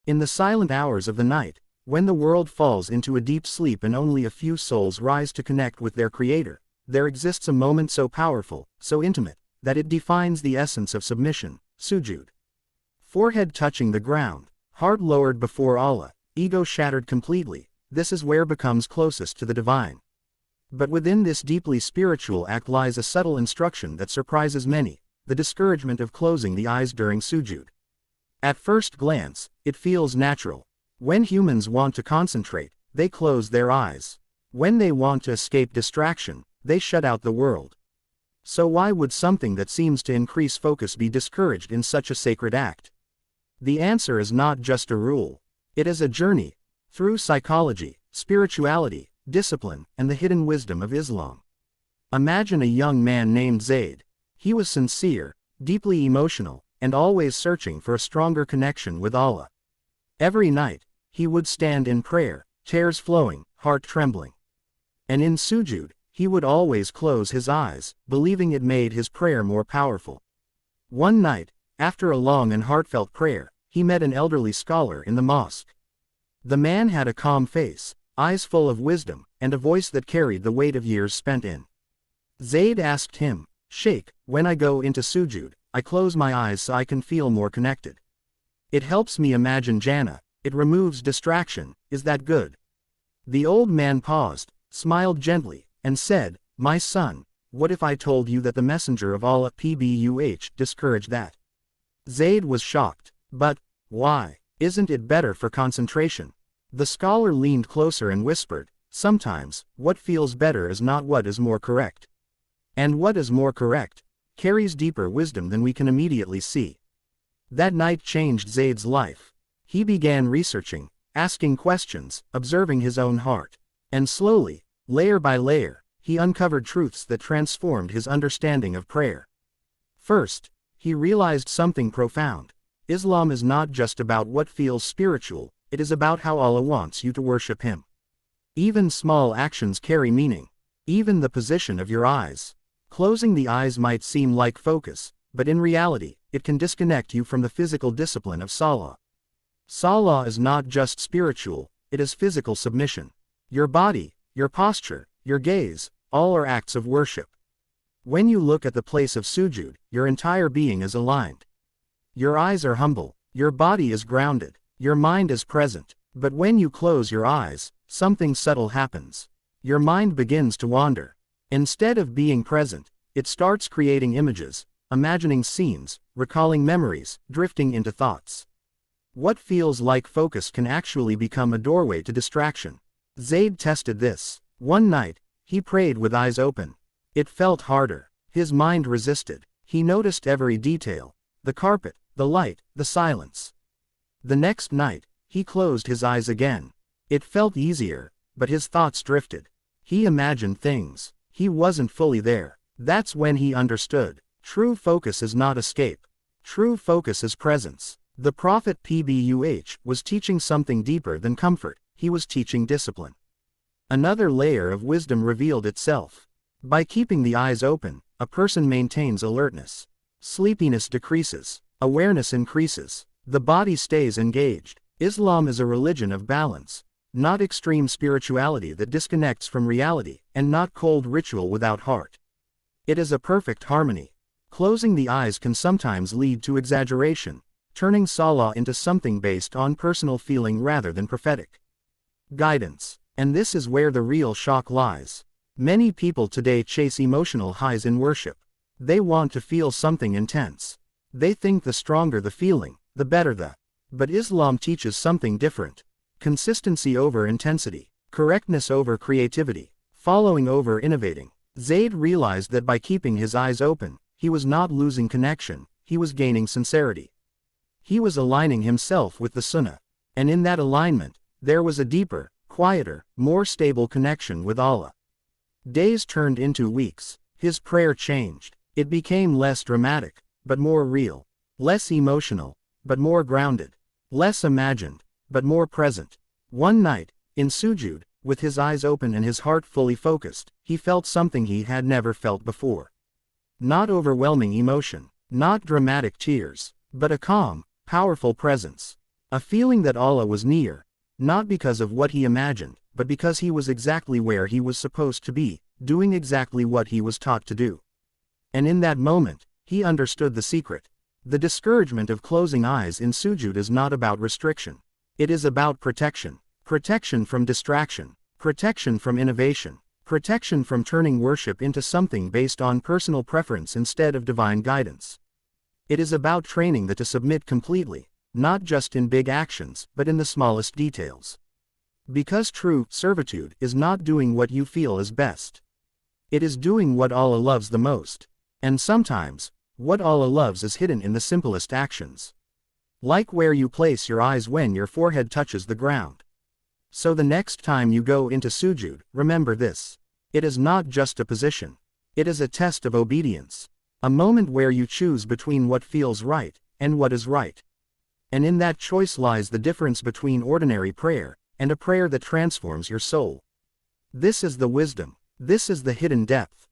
In the silent hours of the night, when the world falls into a deep sleep and only a few souls rise to connect with their Creator, there exists a moment so powerful, so intimate, that it defines the essence of submission, Sujood. Forehead touching the ground, heart lowered before Allah, ego shattered completely, this is where becomes closest to the divine. But within this deeply spiritual act lies a subtle instruction that surprises many, the discouragement of closing the eyes during sujood. At first glance, it feels natural. When humans want to concentrate, they close their eyes. When they want to escape distraction, they shut out the world. So why would something that seems to increase focus be discouraged in such a sacred act? The answer is not just a rule. It is a journey through psychology, spirituality, discipline, and the hidden wisdom of Islam. Imagine a young man named Zayd. He was sincere, deeply emotional, and always searching for a stronger connection with Allah. Every night, he would stand in prayer, tears flowing, heart trembling. And in sujood, he would always close his eyes, believing it made his prayer more powerful. One night, after a long and heartfelt prayer, he met an elderly scholar in the mosque. The man had a calm face, eyes full of wisdom, and a voice that carried the weight of years spent in. Zayd asked him, "Sheikh, when I go into sujood, I close my eyes so I can feel more connected. It helps me imagine Jannah, it removes distraction, is that good?" The old man paused, smiled gently, and said, "My son, what if I told you that the Messenger of Allah PBUH discouraged that?" Zayd was shocked. "But why? Isn't it better for concentration?" The scholar leaned closer and whispered, "Sometimes, what feels better is not what is more correct. And what is more correct carries deeper wisdom than we can immediately see." That night changed Zayd's life. He began researching, asking questions, observing his own heart. And slowly, layer by layer, he uncovered truths that transformed his understanding of prayer. First, he realized something profound. Islam is not just about what feels spiritual, it is about how Allah wants you to worship Him. Even small actions carry meaning. Even the position of your eyes. Closing the eyes might seem like focus, but in reality, it can disconnect you from the physical discipline of salah. Salah is not just spiritual, it is physical submission. Your body, your posture, your gaze, all are acts of worship. When you look at the place of sujood, your entire being is aligned. Your eyes are humble, your body is grounded, your mind is present. But when you close your eyes, something subtle happens. Your mind begins to wander. Instead of being present, it starts creating images, imagining scenes, recalling memories, drifting into thoughts. What feels like focus can actually become a doorway to distraction. Zayd tested this. One night, he prayed with eyes open. It felt harder. His mind resisted. He noticed every detail. The carpet, the light, the silence. The next night, he closed his eyes again. It felt easier, but his thoughts drifted. He imagined things. He wasn't fully there. That's when he understood. True focus is not escape. True focus is presence. The Prophet PBUH was teaching something deeper than comfort. He was teaching discipline. Another layer of wisdom revealed itself. By keeping the eyes open, a person maintains alertness. Sleepiness decreases. Awareness increases. The body stays engaged. Islam is a religion of balance. Not extreme spirituality that disconnects from reality, and not cold ritual without heart. It is a perfect harmony. Closing the eyes can sometimes lead to exaggeration, turning salah into something based on personal feeling rather than prophetic guidance. And this is where the real shock lies. Many people today chase emotional highs in worship. They want to feel something intense. They think the stronger the feeling, the better the. But Islam teaches something different. Consistency over intensity. Correctness over creativity. Following over innovating. Zayd realized that by keeping his eyes open, he was not losing connection, he was gaining sincerity. He was aligning himself with the Sunnah. And in that alignment, there was a deeper, quieter, more stable connection with Allah. Days turned into weeks. His prayer changed. It became less dramatic, but more real. Less emotional, but more grounded. Less imagined, but more present. One night, in sujood, with his eyes open and his heart fully focused, he felt something he had never felt before. Not overwhelming emotion, not dramatic tears, but a calm, powerful presence. A feeling that Allah was near, not because of what he imagined, but because he was exactly where he was supposed to be, doing exactly what he was taught to do. And in that moment, he understood the secret. The discouragement of closing eyes in sujood is not about restriction. It is about protection. Protection from distraction. Protection from innovation. Protection from turning worship into something based on personal preference instead of divine guidance. It is about training to submit completely, not just in big actions, but in the smallest details. Because true servitude is not doing what you feel is best. It is doing what Allah loves the most. And sometimes, what Allah loves is hidden in the simplest actions. Like where you place your eyes when your forehead touches the ground. So the next time you go into sujood, remember this. It is not just a position. It is a test of obedience. A moment where you choose between what feels right, and what is right. And in that choice lies the difference between ordinary prayer, and a prayer that transforms your soul. This is the wisdom. This is the hidden depth.